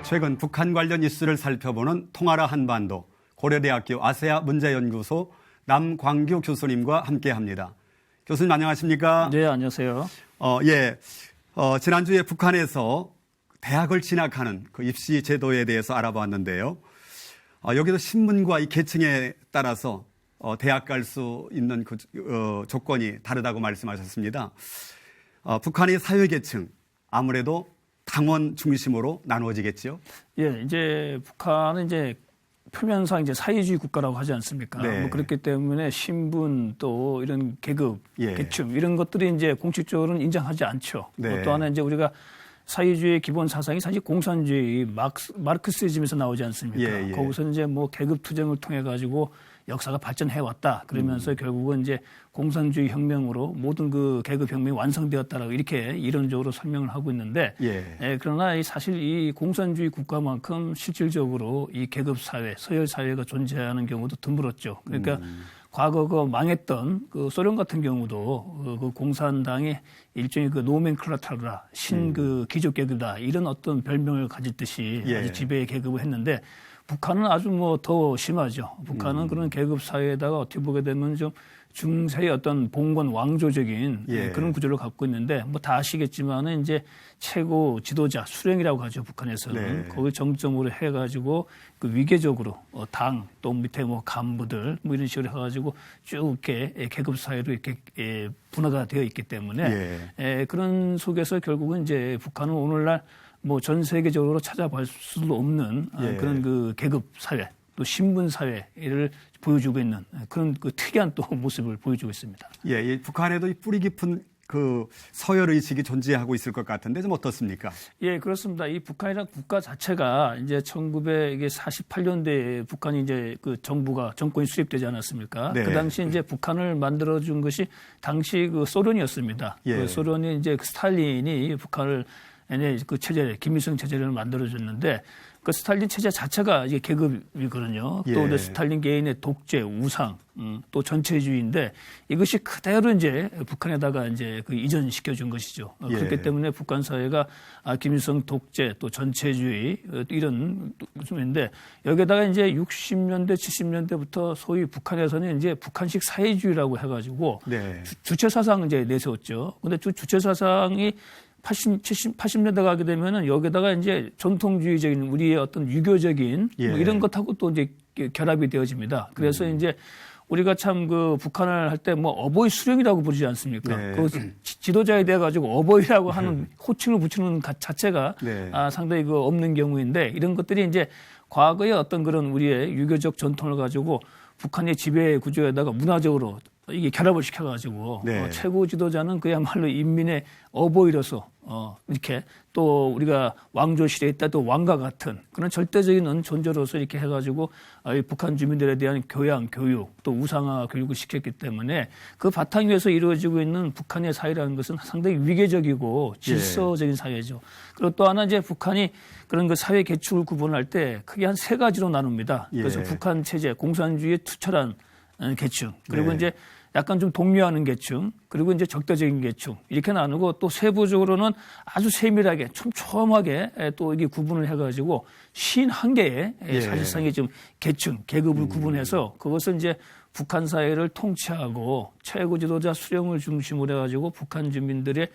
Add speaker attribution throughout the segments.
Speaker 1: 최근 북한 관련 이슈를 살펴보는 통하라 한반도 고려대학교 아세아 문제연구소 남광규 교수님과 함께합니다. 교수님 안녕하십니까?
Speaker 2: 네, 안녕하세요.
Speaker 1: 지난주에 북한에서 대학을 진학하는 그 입시 제도에 대해서 알아봤는데요. 여기도 신분과 이 계층에 따라서 대학 갈 수 있는 그 조건이 다르다고 말씀하셨습니다. 북한의 사회계층 아무래도 당원 중심으로 나누어지겠죠.
Speaker 2: 예, 이제 북한은 이제 표면상 이제 사회주의 국가라고 하지 않습니까?
Speaker 1: 네.
Speaker 2: 그렇기 때문에 신분 또 이런 계급,
Speaker 1: 예.
Speaker 2: 계층 이런 것들이 이제 공식적으로는 인정하지 않죠.
Speaker 1: 네.
Speaker 2: 또 하나 이제 우리가 사회주의의 기본 사상이 사실 공산주의 마르크시즘에서 나오지 않습니까?
Speaker 1: 예, 예.
Speaker 2: 거기서 이제 뭐 계급 투쟁을 통해 가지고 역사가 발전해 왔다. 그러면서 결국은 이제 공산주의 혁명으로 모든 그 계급 혁명이 완성되었다라고 이렇게 이론적으로 설명을 하고 있는데, 그러나 사실 이 공산주의 국가만큼 실질적으로 이 계급 사회, 서열 사회가 존재하는 경우도 드물었죠. 그러니까 과거 그 망했던 그 소련 같은 경우도 그 공산당이 일종의 그 노멘클라투라 그 귀족 계급이다 이런 어떤 별명을 가질 듯이 아주 지배 계급을 했는데. 북한은 아주 뭐 더 심하죠. 북한은 그런 계급 사회에다가 어떻게 보게 되면 좀 중세의 어떤 봉건 왕조적인 그런 구조를 갖고 있는데 뭐 다 아시겠지만은 이제 최고 지도자 수령이라고 하죠. 북한에서는 거기 정점으로 해가지고 그 위계적으로 당 또 밑에 뭐 간부들 뭐 이런 식으로 해가지고 쭉 이렇게 계급 사회로 이렇게 분화가 되어 있기 때문에 그런 속에서 결국은 이제 북한은 오늘날 뭐 전 세계적으로 찾아볼 수도 없는 그런 그 계급 사회 또 신분 사회를 보여주고 있는 그런 그 특이한 또 모습을 보여주고 있습니다.
Speaker 1: 이 북한에도 이 뿌리 깊은 그 서열 의식이 존재하고 있을 것 같은데 좀 어떻습니까?
Speaker 2: 예, 그렇습니다. 이 북한이라는 국가 자체가 이제 1948년대에 북한이 이제 그 정권이 수립되지 않았습니까?
Speaker 1: 네.
Speaker 2: 그 당시 이제 북한을 만들어준 것이 당시 그 소련이었습니다. 그 소련이 이제 그 스탈린이 북한을 그 체제, 김일성 체제를 만들어줬는데 그 스탈린 체제 자체가 이게 계급이거든요. 또 스탈린 개인의 독재, 우상, 또 전체주의인데 이것이 그대로 이제 북한에다가 이제 그 이전시켜 준 것이죠. 그렇기 때문에 북한 사회가 김일성 독재, 또 전체주의 이런 모습인데 여기다가 이제 60년대, 70년대부터 소위 북한에서는 이제 북한식 사회주의라고 해가지고 주체 사상 이제 내세웠죠. 근데 주체 사상이 80년대 가게 되면은 여기다가 이제 전통주의적인 우리의 어떤 유교적인 뭐 이런 것하고 또 이제 결합이 되어집니다. 그래서 이제 우리가 참 그 북한을 할 때 뭐 어버이 수령이라고 부르지 않습니까? 그 지도자에 대해 가지고 어버이라고 하는 호칭을 붙이는 자체가 상당히 그 없는 경우인데 이런 것들이 이제 과거의 어떤 그런 우리의 유교적 전통을 가지고 북한의 지배 구조에다가 문화적으로 이게 결합을 시켜가지고 최고 지도자는 그야말로 인민의 어버이로서 이렇게 또 우리가 왕조 시대에 있다 또 왕과 같은 그런 절대적인 존재로서 이렇게 해가지고 북한 주민들에 대한 교양, 교육 또 우상화 교육을 시켰기 때문에 그 바탕 위에서 이루어지고 있는 북한의 사회라는 것은 상당히 위계적이고 질서적인 사회죠. 그리고 또 하나 이제 북한이 그런 그 사회 계층을 구분할 때 크게 한 세 가지로 나눕니다. 그래서 북한 체제, 공산주의의 투철한 계층, 그리고 이제 약간 좀 동요하는 계층, 그리고 이제 적대적인 계층 이렇게 나누고 또 세부적으로는 아주 세밀하게 촘촘하게 또 이게 구분을 해가지고 51개의 사실상의 좀 계층, 계급을 구분해서 그것을 이제 북한 사회를 통치하고 최고 지도자 수령을 중심으로 해가지고 북한 주민들의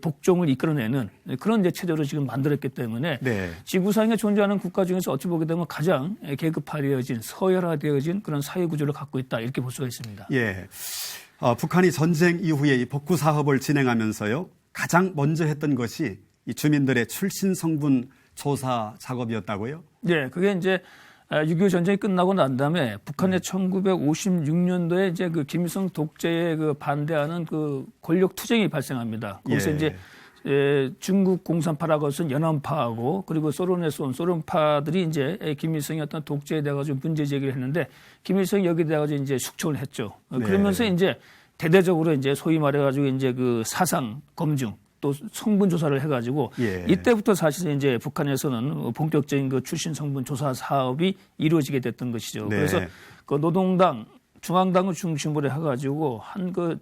Speaker 2: 복종을 이끌어내는 그런 이제 체제로 지금 만들었기 때문에 지구상에 존재하는 국가 중에서 어찌 보게 되면 가장 계급화되어진 서열화되어진 그런 사회 구조를 갖고 있다 이렇게 볼 수가 있습니다.
Speaker 1: 북한이 전쟁 이후에 이 복구 사업을 진행하면서요 가장 먼저 했던 것이 이 주민들의 출신 성분 조사 작업이었다고요?
Speaker 2: 네, 그게 이제 6.25 전쟁이 끝나고 난 다음에 북한의 1956년도에 이제 그 김일성 독재에 그 반대하는 그 권력 투쟁이 발생합니다. 거기서 이제 중국 공산파라고 해서 연안파하고 그리고 소련에서 온 소련파들이 이제 김일성의 어떤 독재에 대해 가지고 문제 제기를 했는데 김일성이 여기에 대해 가지고 이제 숙청을 했죠. 그러면서 이제 대대적으로 이제 소위 말해 가지고 이제 그 사상 검증 또 성분 조사를 해가지고 이때부터 사실 이제 북한에서는 본격적인 그 출신 성분 조사 사업이 이루어지게 됐던 것이죠. 그래서 그 노동당, 중앙당을 중심으로 해가지고 한 그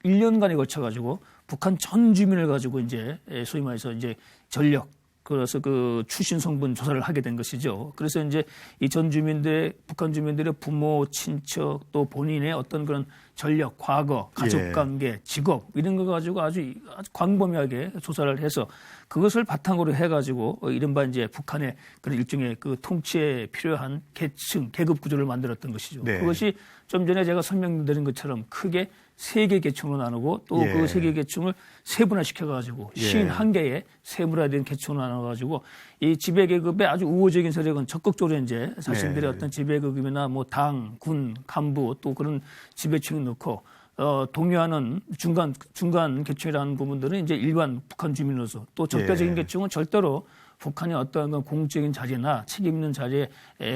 Speaker 2: 1년간에 걸쳐가지고 북한 전 주민을 가지고 이제 소위 말해서 이제 전력 그래서 그 출신 성분 조사를 하게 된 것이죠. 그래서 이제 이 전 주민들의 북한 주민들의 부모, 친척 또 본인의 어떤 그런 전력, 과거, 가족관계, 직업 이런 거 가지고 아주 광범위하게 조사를 해서 그것을 바탕으로 해가지고 이른바 이제 북한의 그런 일종의 그 통치에 필요한 계층, 계급 구조를 만들었던 것이죠.
Speaker 1: 네.
Speaker 2: 그것이 좀 전에 제가 설명드린 것처럼 크게 세 개 계층으로 나누고 또 그 세 개 계층을 세분화시켜가지고 51개의 세분화된 계층으로 나눠가지고 이 지배계급의 아주 우호적인 세력은 적극적으로 이제 자신들의 어떤 지배계급이나 뭐 당, 군, 간부 또 그런 지배층을 넣고 동요하는 중간 계층이라는 부분들은 이제 일반 북한 주민으로서 또 적대적인 계층은 절대로 북한의 어떠한 공적인 자리나 책임 있는 자리에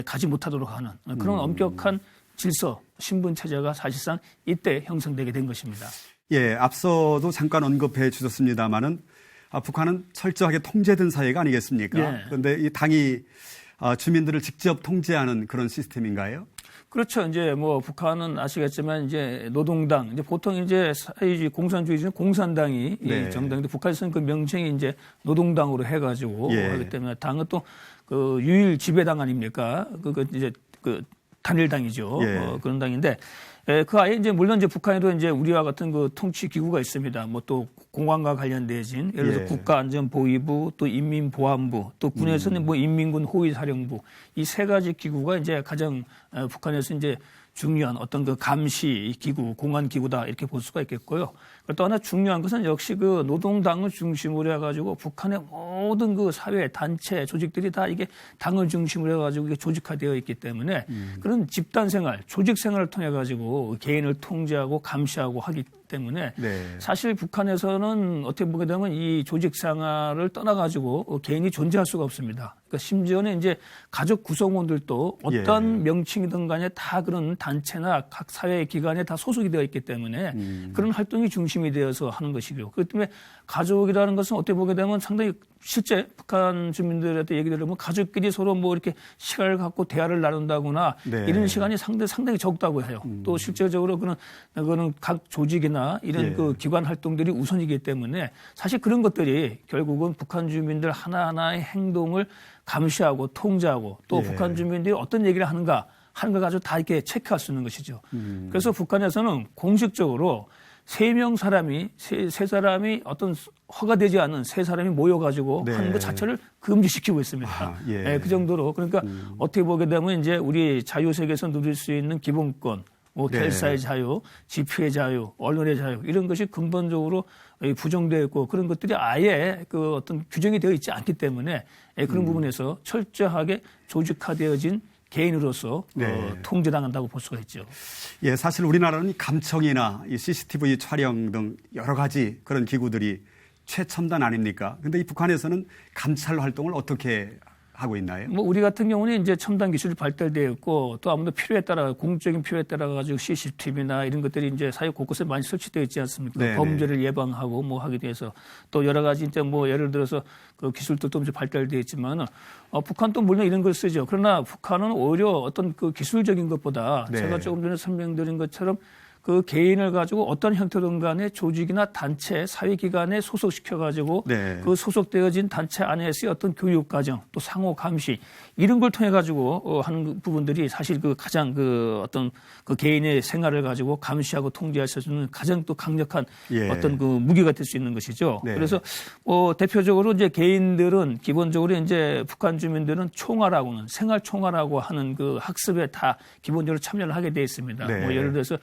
Speaker 2: 가지 못하도록 하는 그런 엄격한 질서, 신분 체제가 사실상 이때 형성되게 된 것입니다.
Speaker 1: 예, 앞서도 잠깐 언급해 주셨습니다마는 북한은 철저하게 통제된 사회가 아니겠습니까?
Speaker 2: 예.
Speaker 1: 그런데 이 당이 주민들을 직접 통제하는 그런 시스템인가요?
Speaker 2: 그렇죠. 이제 뭐 북한은 아시겠지만 이제 노동당, 이제 보통 이제 사회주의 공산주의는 공산당이 이 정당인데 북한에서는 그 명칭이 이제 노동당으로 해가지고 하기 때문에 당은 또 그 유일 지배당 아닙니까? 이제 그 단일당이죠. 그런 당인데 그 아예 이제 물론 이제 북한에도 이제 우리와 같은 그 통치 기구가 있습니다. 뭐 또 공안과 관련되어진 예를 들어서 국가안전보위부 또 인민보안부 또 군에서는 뭐 인민군 호위사령부 이 세 가지 기구가 이제 가장 북한에서 이제 중요한 어떤 그 감시 기구, 공안 기구다 이렇게 볼 수가 있겠고요. 또 하나 중요한 것은 역시 그 노동당을 중심으로 해가지고 북한의 모든 그 사회, 단체, 조직들이 다 이게 당을 중심으로 해가지고 이게 조직화되어 있기 때문에 그런 집단 생활, 조직 생활을 통해 가지고 개인을 통제하고 감시하고 하기 때문에 사실 북한에서는 어떻게 보게 되면 이 조직 생활을 떠나가지고 개인이 존재할 수가 없습니다. 그러니까 심지어는 이제 가족 구성원들도 어떤 명칭이든 간에 다 그런 단체나 각 사회 기관에 다 소속이 되어 있기 때문에 그런 활동이 중심이 되어서 하는 것이고요. 그렇기 때문에 가족이라는 것은 어떻게 보게 되면 상당히 실제 북한 주민들한테 얘기 들으면 가족끼리 서로 뭐 이렇게 시간을 갖고 대화를 나눈다거나 이런 시간이 상당히 적다고 해요. 또 실제적으로 그거는 각 조직이나 이런 그 기관 활동들이 우선이기 때문에 사실 그런 것들이 결국은 북한 주민들 하나하나의 행동을 감시하고 통제하고 또 북한 주민들이 어떤 얘기를 하는가 하는 걸 가지고 다 이렇게 체크할 수 있는 것이죠. 그래서 북한에서는 공식적으로 세 사람이 어떤 허가되지 않은 세 사람이 모여가지고 하는 것 자체를 금지시키고 있습니다. 그 정도로 그러니까 어떻게 보게 되면 이제 우리 자유세계에서 누릴 수 있는 기본권, 뭐 결사의 자유, 집회의 자유, 언론의 자유 이런 것이 근본적으로 부정되어 있고 그런 것들이 아예 그 어떤 규정이 되어 있지 않기 때문에 그런 부분에서 철저하게 조직화되어진 개인으로서 통제당한다고 볼 수가 있죠.
Speaker 1: 예, 사실 우리나라는 감청이나 이 CCTV 촬영 등 여러 가지 그런 기구들이 최첨단 아닙니까? 근데 이 북한에서는 감찰 활동을 어떻게 하고 있나요?
Speaker 2: 뭐 우리 같은 경우는 이제 첨단 기술이 발달되어 있고 또 아무래도 필요에 따라 공적인 필요에 따라 가지고 CCTV나 이런 것들이 이제 사회 곳곳에 많이 설치되어 있지 않습니까? 범죄를 예방하고 뭐 하기 위해서 또 여러 가지 이제 뭐 예를 들어서 그 기술도 좀 발달되어 있지만 북한도 물론 이런 걸 쓰죠. 그러나 북한은 오히려 어떤 그 기술적인 것보다 제가 조금 전에 설명드린 것처럼 그 개인을 가지고 어떤 형태든 간에 조직이나 단체, 사회기관에 소속시켜가지고 그 소속되어진 단체 안에서의 어떤 교육과정 또 상호 감시 이런 걸 통해가지고 하는 부분들이 사실 그 가장 그 어떤 그 개인의 생활을 가지고 감시하고 통제할 수 있는 가장 또 강력한 어떤 그 무기가 될 수 있는 것이죠. 그래서 대표적으로 이제 개인들은 기본적으로 이제 북한 주민들은 총알하고는 생활 총알하고 하는 그 학습에 다 기본적으로 참여를 하게 돼 있습니다. 뭐 예를 들어서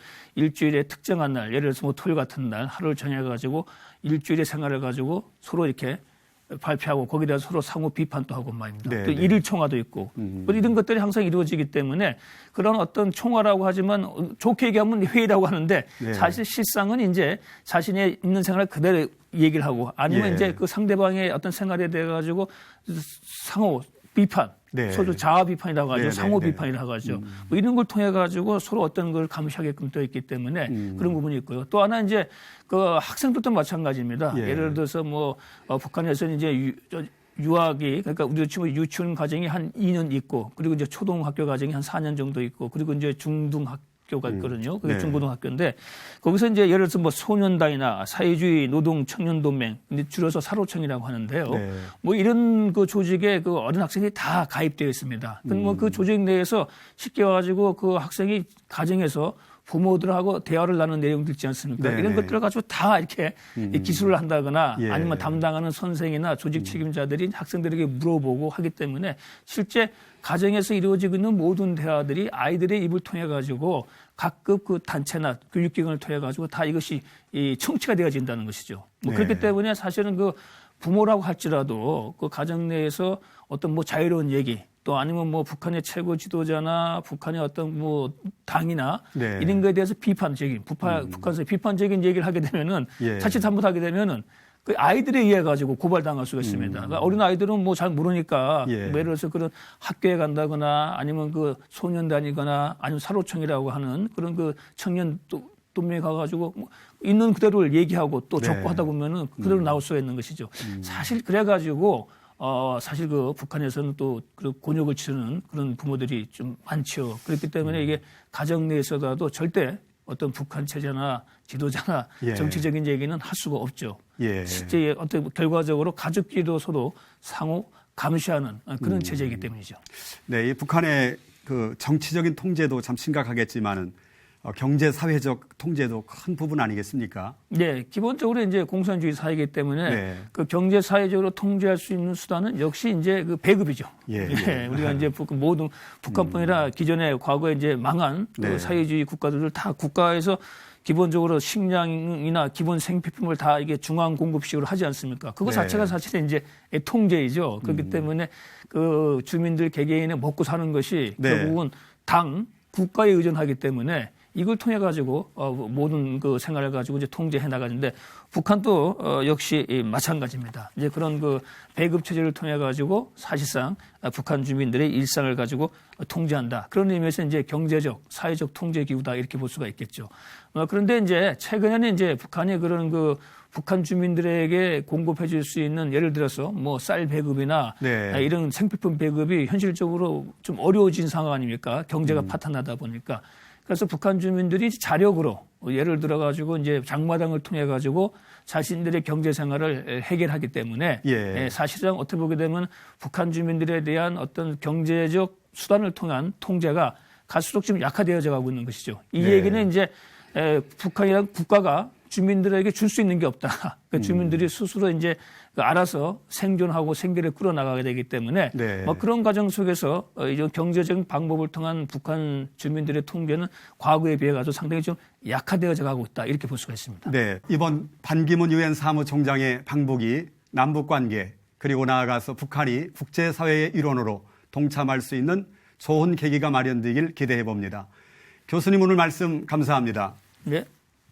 Speaker 2: 일주일에 특정한 날, 예를 들어서 뭐 토요일 같은 날 하루를 정해가지고 일주일의 생활을 가지고 서로 이렇게 발표하고 거기에 대해서 서로 상호 비판도 하고 말입니다. 또 일일 총화도 있고 이런 것들이 항상 이루어지기 때문에 그런 어떤 총화라고 하지만 좋게 얘기하면 회의라고 하는데 사실 실상은 이제 자신의 있는 생활을 그대로 얘기를 하고 아니면 이제 그 상대방의 어떤 생활에 대해 가지고 상호 비판, 서로 자아 비판이라고 하죠. 상호 비판이라고 하죠. 뭐 이런 걸 통해 가지고 서로 어떤 걸 감시하게끔 되어 있기 때문에 그런 부분이 있고요. 또 하나 이제 그 학생들도 마찬가지입니다. 예를 들어서 뭐 북한에서는 이제 유학이 그러니까 우리가 지금 유치원 과정이 한 2년 있고 그리고 이제 초등학교 과정이 한 4년 정도 있고 그리고 이제 중등학교 학교가 있거든요. 그게
Speaker 1: 네.
Speaker 2: 중고등학교인데 거기서 이제 예를 들어서 뭐 소년단이나 사회주의 노동 청년 동맹, 근데 줄여서 사로청이라고 하는데요.
Speaker 1: 네.
Speaker 2: 뭐 이런 그 조직에 그 어린 학생이 다 가입되어 있습니다. 뭐 그 조직 내에서 쉽게 와가지고 그 학생이 가정에서 부모들하고 대화를 나누는 내용들 있지 않습니까?
Speaker 1: 네네.
Speaker 2: 이런 것들을 가지고 다 이렇게 기술을 한다거나
Speaker 1: 예.
Speaker 2: 아니면 담당하는 선생이나 조직 책임자들이 학생들에게 물어보고 하기 때문에 실제 가정에서 이루어지고 있는 모든 대화들이 아이들의 입을 통해 가지고 각급 그 단체나 교육기관을 통해 가지고 다 이것이 이 청취가 되어진다는 것이죠. 뭐
Speaker 1: 네.
Speaker 2: 그렇기 때문에 사실은 그 부모라고 할지라도 그 가정 내에서 어떤 뭐 자유로운 얘기 또 아니면 뭐 북한의 최고 지도자나 북한의 어떤 뭐 당이나
Speaker 1: 네.
Speaker 2: 이런 거에 대해서 비판적인 북한에서 비판적인 얘기를 하게 되면은
Speaker 1: 예.
Speaker 2: 자칫 잘못하게 되면은 그 아이들에 의해 가지고 고발당할 수가 있습니다. 그러니까 어린 아이들은 뭐 잘 모르니까
Speaker 1: 예.
Speaker 2: 뭐 예를 들어서 그런 학교에 간다거나 아니면 그 소년단이거나 아니면 사로청이라고 하는 그런 그 청년 동맹에 가가지고 뭐 있는 그대로를 얘기하고 또
Speaker 1: 네.
Speaker 2: 적고하다 보면은 그대로 나올 수가 있는 것이죠. 사실 그래가지고 사실 그 북한에서는 또 그 곤욕을 치르는 그런 부모들이 좀 많죠. 그렇기 때문에 이게 가정 내에서라도 절대 어떤 북한 체제나 지도자나
Speaker 1: 예.
Speaker 2: 정치적인 얘기는 할 수가 없죠.
Speaker 1: 예.
Speaker 2: 실제 어떤 결과적으로 가족끼리도 서로 상호 감시하는 그런 체제이기 때문이죠.
Speaker 1: 네, 이 북한의 그 정치적인 통제도 참 심각하겠지만은 경제 사회적 통제도 큰 부분 아니겠습니까?
Speaker 2: 네, 기본적으로 이제 공산주의 사회이기 때문에
Speaker 1: 네.
Speaker 2: 그 경제 사회적으로 통제할 수 있는 수단은 역시 이제 그 배급이죠.
Speaker 1: 예,
Speaker 2: 예, 우리가 이제 모든 북한뿐이라 기존에 과거에 이제 망한 그
Speaker 1: 네.
Speaker 2: 사회주의 국가들을 다 국가에서 기본적으로 식량이나 기본 생필품을 다 이게 중앙 공급식으로 하지 않습니까? 그거
Speaker 1: 네.
Speaker 2: 자체가 사실은 이제 통제이죠. 그렇기 때문에 그 주민들 개개인의 먹고 사는 것이
Speaker 1: 네.
Speaker 2: 결국은 당 국가에 의존하기 때문에 이걸 통해 가지고 모든 그 생활을 가지고 이제 통제해 나가는데 북한도 역시 마찬가지입니다. 이제 그런 그 배급 체제를 통해 가지고 사실상 북한 주민들의 일상을 가지고 통제한다. 그런 의미에서 이제 경제적, 사회적 통제 기구다 이렇게 볼 수가 있겠죠. 그런데 이제 최근에는 이제 북한이 그런 그 북한 주민들에게 공급해 줄 수 있는 예를 들어서 뭐 쌀 배급이나
Speaker 1: 네.
Speaker 2: 이런 생필품 배급이 현실적으로 좀 어려워진 상황 아닙니까? 경제가 파탄나다 보니까. 그래서 북한 주민들이 자력으로 예를 들어 가지고 이제 장마당을 통해 가지고 자신들의 경제 생활을 해결하기 때문에
Speaker 1: 예.
Speaker 2: 사실상 어떻게 보게 되면 북한 주민들에 대한 어떤 경제적 수단을 통한 통제가 갈수록 지금 약화되어져 가고 있는 것이죠. 이
Speaker 1: 네.
Speaker 2: 얘기는 이제 북한이라는 국가가 주민들에게 줄 수 있는 게 없다. 그러니까 주민들이 스스로 이제 알아서 생존하고 생계를 끌어나가게 되기 때문에
Speaker 1: 네.
Speaker 2: 뭐 그런 과정 속에서 이런 경제적인 방법을 통한 북한 주민들의 통제는 과거에 비해 가지고 상당히 좀 약화되어져 가고 있다. 이렇게 볼 수가 있습니다.
Speaker 1: 네, 이번 반기문 유엔 사무총장의 방북이 남북 관계 그리고 나아가서 북한이 국제사회의 일원으로 동참할 수 있는 좋은 계기가 마련되길 기대해 봅니다. 교수님 오늘 말씀 감사합니다.
Speaker 2: 네.